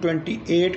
28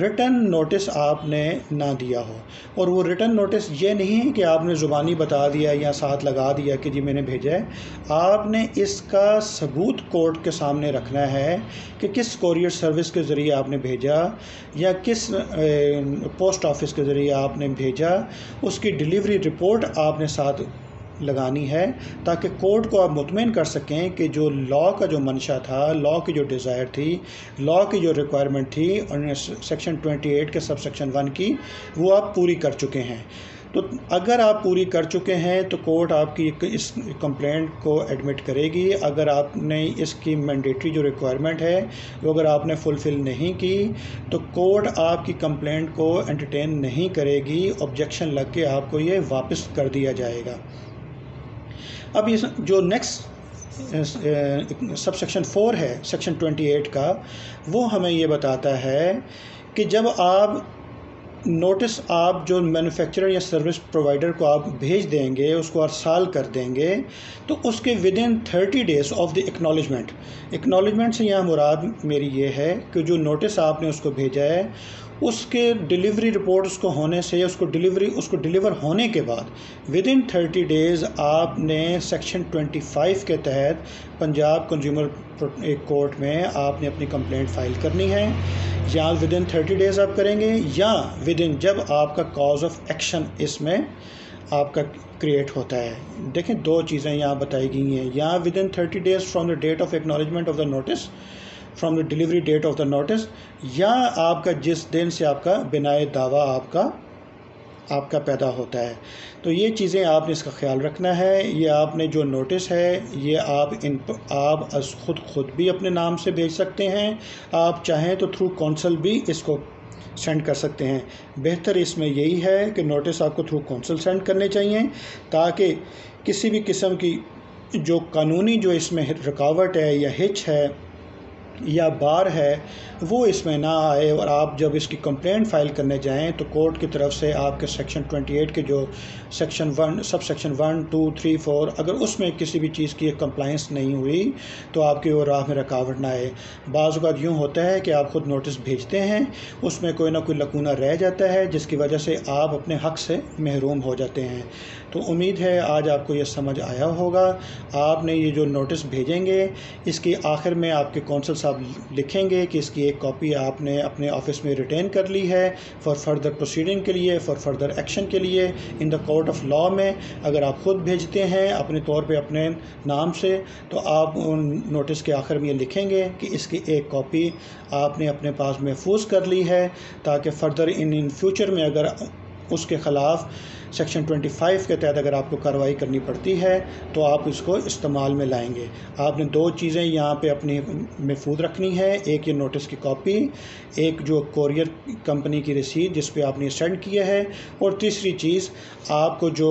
return notice آپ نے نہ دیا ہو. اور وہ ریٹن نوٹس یہ نہیں ہے کہ آپ نے زبانی بتا دیا یا ساتھ لگا دیا کہ جی میں نے بھیجا ہے. آپ نے اس کا ثبوت کورٹ کے سامنے رکھنا ہے کہ کس کوریئر سروس کے ذریعے آپ نے بھیجا یا کس پوسٹ آفس کے ذریعے آپ نے بھیجا. اس کی ڈیلیوری رپورٹ آپ نے ساتھ لگانی ہے تاکہ کورٹ کو آپ مطمئن کر سکیں کہ جو لاء کا جو منشا تھا، لاء کی جو ڈیزائر تھی، لاء کی جو ریکوائرمنٹ تھی سیکشن 28 کے سب سیکشن 1 کی، وہ آپ پوری کر چکے ہیں. تو اگر آپ پوری کر چکے ہیں تو کورٹ آپ کی اس کمپلینٹ کو ایڈمٹ کرے گی. اگر آپ نے اس کی مینڈیٹری جو ریکوائرمنٹ ہے وہ اگر آپ نے فلفل نہیں کی تو کورٹ آپ کی کمپلینٹ کو انٹرٹین نہیں کرے گی، آبجیکشن لگ کے آپ کو یہ واپس کر دیا جائے گا. اب یہ جو نیکسٹ سب سیکشن 4 ہے سیکشن 28 کا، وہ ہمیں یہ بتاتا ہے کہ جب آپ نوٹس آپ جو مینوفیکچرر یا سروس پرووائڈر کو آپ بھیج دیں گے، اس کو ارسال کر دیں گے، تو اس کے ودن 30 days آف دی اکنالجمنٹ سے یہاں مراد میری یہ ہے کہ جو نوٹس آپ نے اس کو بھیجا ہے اس کے ڈیلیوری رپورٹ اس کو ہونے سے اس کو ڈیلیور ہونے کے بعد ودن 30 days آپ نے سیکشن 25 کے تحت پنجاب کنزیومر کورٹ میں آپ نے اپنی کمپلینٹ فائل کرنی ہے. یا ودن 30 days آپ کریں گے یا ودن جب آپ کا کاز آف ایکشن اس میں آپ کا کریٹ ہوتا ہے. دیکھیں دو چیزیں یہاں بتائی گئی ہیں، یا within 30 days from the date of acknowledgement of the notice, from the delivery date of the notice, یا آپ کا جس دن سے آپ کا بنائے دعویٰ آپ کا پیدا ہوتا ہے. تو یہ چیزیں آپ نے اس کا خیال رکھنا ہے. یہ آپ نے جو نوٹس ہے یہ آپ از خود بھی اپنے نام سے بھیج سکتے ہیں، آپ چاہیں تو تھرو کونسل بھی اس کو سینڈ کر سکتے ہیں. بہتر اس میں یہی ہے کہ نوٹس آپ کو تھرو کونسل سینڈ کرنے چاہیے تاکہ کسی بھی قسم کی جو قانونی جو اس میں رکاوٹ ہے یا ہچ ہے یا بار ہے وہ اس میں نہ آئے. اور آپ جب اس کی کمپلینٹ فائل کرنے جائیں تو کورٹ کی طرف سے آپ کے سیکشن 28 کے جو سیکشن 1 سب سیکشن 1 2 3 4 اگر اس میں کسی بھی چیز کی کمپلائنس نہیں ہوئی تو آپ کی وہ راہ میں رکاوٹ نہ آئے. بعض اوقات یوں ہوتا ہے کہ آپ خود نوٹس بھیجتے ہیں، اس میں کوئی نہ کوئی لکونہ رہ جاتا ہے جس کی وجہ سے آپ اپنے حق سے محروم ہو جاتے ہیں. تو امید ہے آج آپ کو یہ سمجھ آیا ہوگا. آپ نے یہ جو نوٹس بھیجیں گے اس کی آخر میں آپ کے کونسل صاحب لکھیں گے کہ اس کی ایک کاپی آپ نے اپنے آفس میں ریٹین کر لی ہے فار فردر پروسیڈنگ کے لیے، فار فردر ایکشن کے لیے ان دا کورٹ آف لاء میں. اگر آپ خود بھیجتے ہیں اپنے طور پہ اپنے نام سے تو آپ ان نوٹس کے آخر میں یہ لکھیں گے کہ اس کی ایک کاپی آپ نے اپنے پاس محفوظ کر لی ہے تاکہ فردر ان فیوچر میں اگر اس کے خلاف سیکشن 25 کے تحت اگر آپ کو کارروائی کرنی پڑتی ہے تو آپ اس کو استعمال میں لائیں گے. آپ نے دو چیزیں یہاں پہ اپنی محفوظ رکھنی ہے، ایک یہ نوٹس کی کاپی، ایک جو کوریئر کمپنی کی رسید جس پہ آپ نے سینڈ کیا ہے، اور تیسری چیز آپ کو جو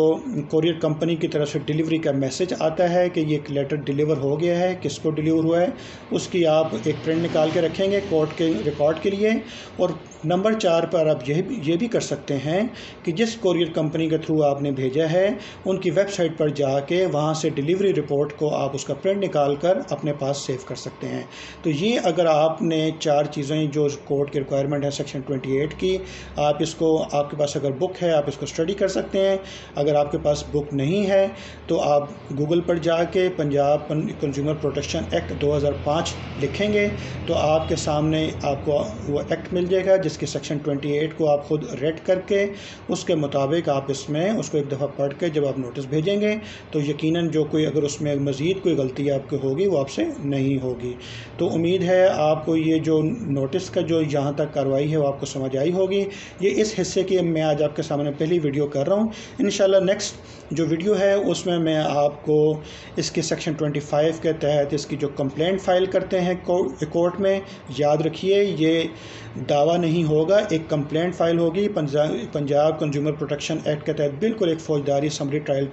کوریئر کمپنی کی طرف سے ڈیلیوری کا میسج آتا ہے کہ یہ لیٹر ڈیلیور ہو گیا ہے، کس کو ڈیلیور ہوا ہے، اس کی آپ ایک پرنٹ نکال کے رکھیں گے کورٹ کے ریکارڈ کے لیے. اور نمبر 4 پر آپ یہ بھی کر سکتے ہیں کہ جس کوریئر کمپنی کے تھرو آپ نے بھیجا ہے ان کی ویب سائٹ پر جا کے وہاں سے ڈیلیوری رپورٹ کو آپ اس کا پرنٹ نکال کر اپنے پاس سیو کر سکتے ہیں. تو یہ اگر آپ نے 4 چیزیں جو کورٹ کی ریکوائرمنٹ ہے سیکشن 28 کی، آپ اس کو آپ کے پاس اگر بک ہے آپ اس کو اسٹڈی کر سکتے ہیں. اگر آپ کے پاس بک نہیں ہے تو آپ گوگل پر جا کے پنجاب کنزیومر پروٹیکشن ایکٹ 2005 لکھیں گے تو آپ کے سامنے آپ کو وہ ایکٹ مل جائے گا جس کے سیکشن 28 کو آپ خود ریڈ کر کے اس کے مطابق آپ اس میں اس کو ایک دفعہ پڑھ کے جب آپ نوٹس بھیجیں گے تو یقیناً جو کوئی اگر اس میں مزید کوئی غلطی آپ کی ہوگی وہ آپ سے نہیں ہوگی. تو امید ہے آپ کو یہ جو نوٹس کا جو یہاں تک کارروائی ہے وہ آپ کو سمجھ آئی ہوگی. یہ اس حصے کی میں آج آپ کے سامنے پہلی ویڈیو کر رہا ہوں. انشاءاللہ نیکسٹ جو ویڈیو ہے اس میں آپ کو اس کے سیکشن 25 کے تحت اس کی جو کمپلینٹ فائل کرتے ہیں کورٹ میں، یاد رکھیے یہ دعویٰ نہیں ہوگا، ایک کمپلینٹ فائل ہوگی پنجاب کنزیومر پروٹیکشن ایکٹ کے تحت. بالکل ایک فوجداری سمری ٹرائل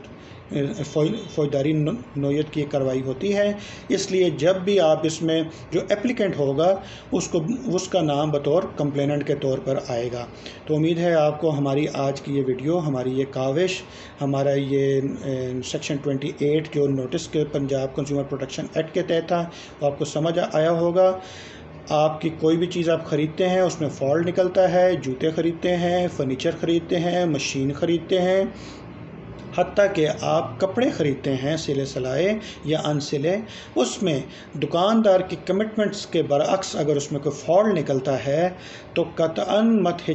فوجداری نوعیت کی کارروائی ہوتی ہے. اس لیے جب بھی آپ اس میں جو اپلیکنٹ ہوگا اس کا نام بطور کمپلیننٹ کے طور پر آئے گا. تو امید ہے آپ کو ہماری آج کی یہ ویڈیو، ہماری یہ کاوش، ہمارا یہ سیکشن 28 جو نوٹس کے پنجاب کنزیومر پروٹیکشن ایکٹ کے تحت تھا وہ آپ کو سمجھ آیا ہوگا. آپ کی کوئی بھی چیز آپ خریدتے ہیں اس میں فالٹ نکلتا ہے، جوتے خریدتے ہیں، فرنیچر خریدتے ہیں، مشین خریدتے ہیں، حتیٰ کہ آپ کپڑے خریدتے ہیں سلے سلائے یا ان سلے، اس میں دکاندار کی کمٹمنٹس کے برعکس اگر اس میں کوئی فالٹ نکلتا ہے تو قطعاً مت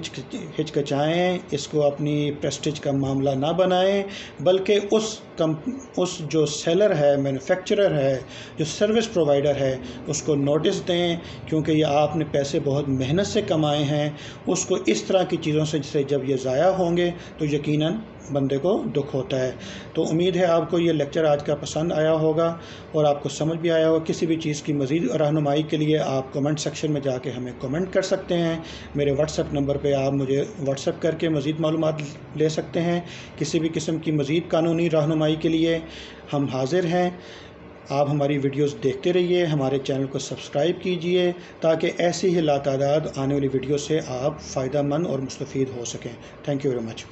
ہچکچائیں، اس کو اپنی پریسٹیج کا معاملہ نہ بنائیں، بلکہ اس جو سیلر ہے، مینوفیکچرر ہے، جو سروس پرووائڈر ہے، اس کو نوٹس دیں، کیونکہ یہ آپ نے پیسے بہت محنت سے کمائے ہیں، اس کو اس طرح کی چیزوں سے جب یہ ضائع ہوں گے تو یقیناً بندے کو دکھ ہوتا ہے۔ تو امید ہے آپ کو یہ لیکچر آج کا پسند آیا ہوگا اور آپ کو سمجھ بھی آیا ہوگا۔ کسی بھی چیز کی مزید رہنمائی کے لیے آپ کمنٹ سیکشن میں جا کے ہمیں کمنٹ کر سکتے ہیں، میرے واٹس ایپ نمبر پہ آپ مجھے واٹس ایپ کر کے مزید معلومات لے سکتے ہیں۔ کسی بھی قسم کی مزید قانونی رہنمائی کے لیے ہم حاضر ہیں۔ آپ ہماری ویڈیوز دیکھتے رہیے، ہمارے چینل کو سبسکرائب کیجئے تاکہ ایسی ہی لاتعداد آنے والی ویڈیو سے آپ فائدہ مند اور مستفید ہو سکیں۔ Thank you very much.